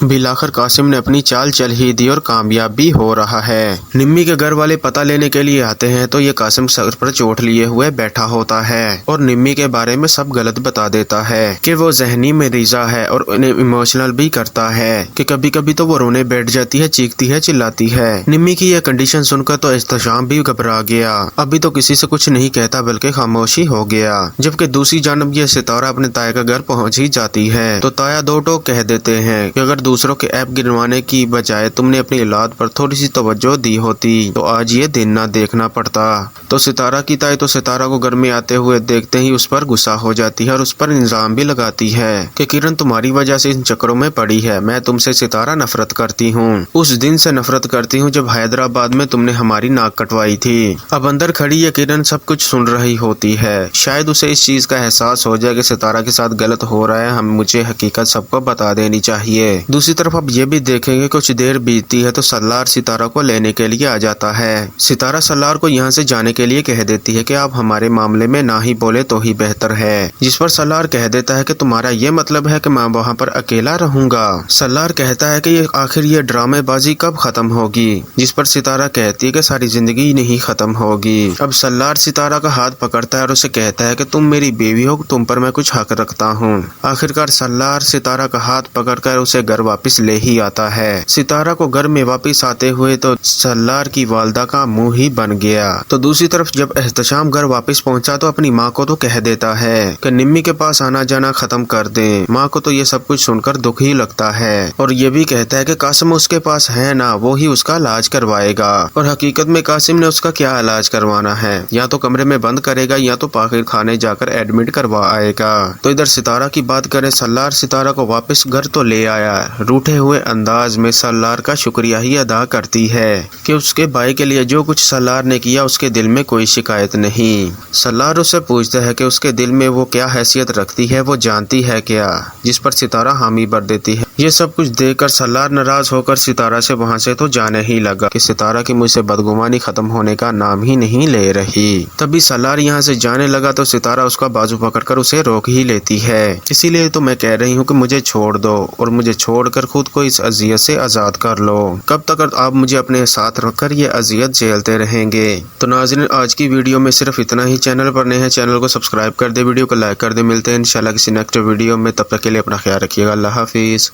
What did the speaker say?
बिलाखिर कासिम ने अपनी चाल चल ही दी और कामयाब भी हो रहा है। निम्मी के घर वाले पता लेने के लिए आते हैं तो ये कासिम सर पर चोट लिए हुए बैठा होता है और निम्मी के बारे में सब गलत बता देता है कि वो जहनी मरीजा है और उन्हें इमोशनल भी करता है कि कभी कभी तो वो रोने बैठ जाती है, चीखती है, चिल्लाती है। निम्मी की यह कंडीशन सुनकर तो एहतशाम भी घबरा गया। अभी तो किसी से कुछ नहीं कहता बल्कि खामोशी हो गया। जबकि दूसरी जानब ये सितारा अपने ताया का घर पहुंच ही जाती है तो ताया दो टोक कह देते हैं कि अगर दूसरों के ऐप गिनवाने की बजाय तुमने अपनी औलाद पर थोड़ी सी तवज्जो दी होती तो आज ये दिन ना देखना पड़ता। तो सितारा की ताई तो सितारा को घर में आते हुए देखते ही उस पर गुस्सा हो जाती है और उस पर इल्जाम भी लगाती है कि किरण तुम्हारी वजह से इन चक्करों में पड़ी है। मैं तुमसे सितारा नफरत करती हूँ, उस दिन से नफरत करती हूँ जब हैदराबाद में तुमने हमारी नाक कटवाई थी। अब अंदर खड़ी ये किरण सब कुछ सुन रही होती है। शायद उसे इस चीज का एहसास हो जाए कि सितारा के साथ गलत हो रहा है, मुझे हकीकत सबको बता देनी चाहिए। दूसरी तरफ अब ये भी देखेंगे कुछ देर बीतती है तो सल्लार सितारा को लेने के लिए आ जाता है। सितारा सल्लार को यहाँ से जाने के लिए कह देती है कि आप हमारे मामले में ना ही बोले तो ही बेहतर है, जिस पर सल्लार कह देता है कि तुम्हारा ये मतलब है कि मैं वहाँ पर अकेला रहूंगा। सल्लार कहता है कि आखिर ये ड्रामेबाजी कब खत्म होगी, जिस पर सितारा कहती है कि सारी जिंदगी नहीं खत्म होगी। अब सल्लार सितारा का हाथ पकड़ता है और उसे कहता है कि तुम मेरी बीवी हो, तुम पर मैं कुछ हक रखता हूँ। आखिरकार सल्लार सितारा का हाथ पकड़कर उसे घर वापस ले ही आता है। सितारा को घर में वापस आते हुए तो सल्लार की वालदा का मुंह ही बन गया। तो दूसरी तरफ जब एहतशाम घर वापस पहुंचा तो अपनी माँ को तो कह देता है कि निम्मी के पास आना जाना खत्म कर दें। माँ को तो ये सब कुछ सुनकर दुख ही लगता है और ये भी कहता है कि कासिम उसके पास है ना, वो ही उसका इलाज करवाएगा। और हकीकत में कासिम ने उसका क्या इलाज करवाना है, या तो कमरे में बंद करेगा या तो पाकिर खाने जाकर एडमिट करवा आएगा। तो इधर सितारा की बात करें, सल्लार सितारा को वापस घर तो ले आया। रूठे हुए अंदाज में सल्लार का शुक्रिया ही अदा करती है कि उसके भाई के लिए जो कुछ सल्लार ने किया उसके दिल में कोई शिकायत नहीं। सल्लार उससे पूछता है कि उसके दिल में वो क्या हैसियत रखती है, वो जानती है क्या, जिस पर सितारा हामी भर देती है। ये सब कुछ देखकर सल्लार नाराज होकर सितारा से वहाँ से तो जाने ही लगा कि सितारा की मुझसे बदगुमानी खत्म होने का नाम ही नहीं ले रही। तभी सल्लार यहाँ से जाने लगा तो सितारा उसका बाजू पकड़कर उसे रोक ही लेती है। इसीलिए तो मैं कह रही हूँ कि मुझे छोड़ दो और मुझे छोड़कर खुद को इस अजियत से आजाद कर लो। कब तक आप मुझे अपने साथ रखकर ये अजियत झेलते रहेंगे। तो नाज़रीन, आज की वीडियो में सिर्फ इतना ही। चैनल पर नए हैं, चैनल को सब्सक्राइब कर दे, वीडियो को लाइक कर दे। मिलते हैं इंशाल्लाह किसी नेक्स्ट वीडियो में, तब तक के लिए अपना ख्याल रखिएगा। अल्लाह हाफिज।